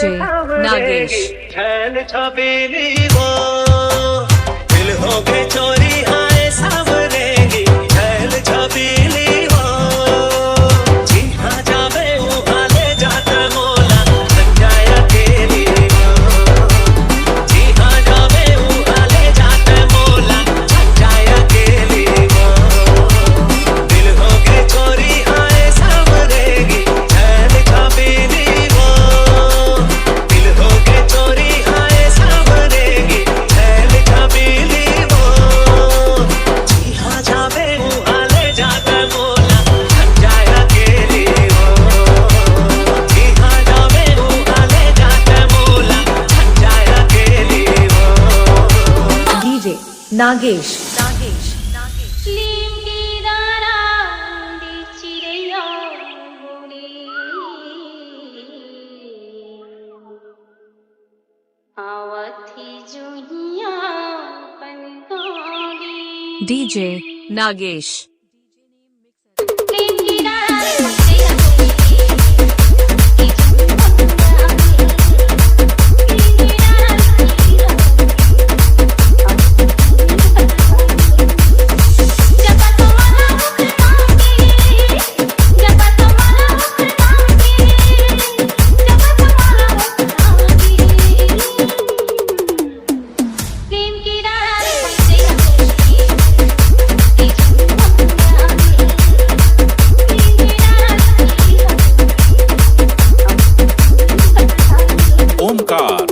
DJ Nagesh. छैल छबीली वो दिल हो गए चोरी आए सावरेगी छैल छबीली वो जी हाँ जावे उहाले जाता मोला संजाया केली जी हाँ जावे उहाले जाता मोला संजाया केली दिल हो गए चोरी आए सावरेगी छैल छबीली वो दिल हो गए चोरी आए सावरेगी छैल छबीली वो जी हाँ जावे उहाले जाता मोला संजाया केली जी हाँ जावे उहाले जाता मोला संजाया केली DJ Nagesh. DJ Nagesh. Omkar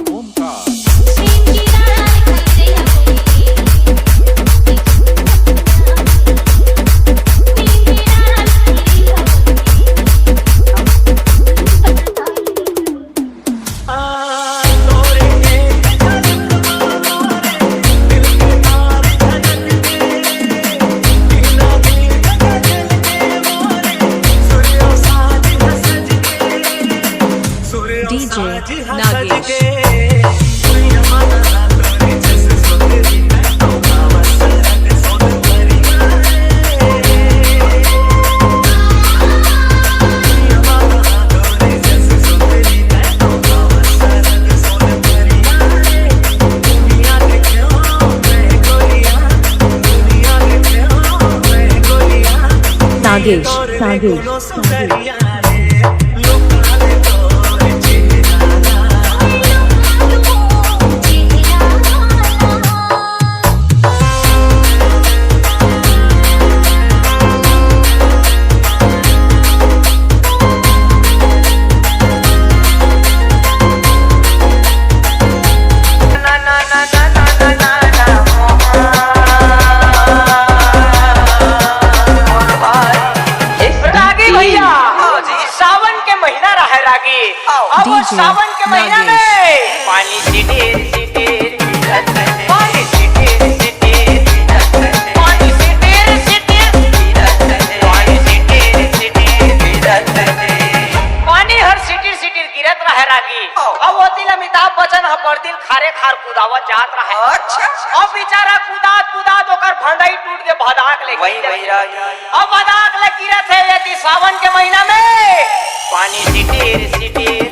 DJ Nagesh. Nagesh. अब सावन के महीना में पानी सिटीर सिटीर पानी सिटीर सिटीर पानी सिटीर सिटीर पानी सिटीर सिटीर पानी हर सिटीर सिटीर गिरत रहे रागी। अब वो दिल अमिताभ बच्चन पर दिल खारे खार कुदावत जात रहे। अच्छा अब बेचारा कुदात कुदात ओकर भंडाई टूट के भदाक ले गई। अब भदाक ले गिरत है यदि सावन के महीना में पानी सिटीर सिटीर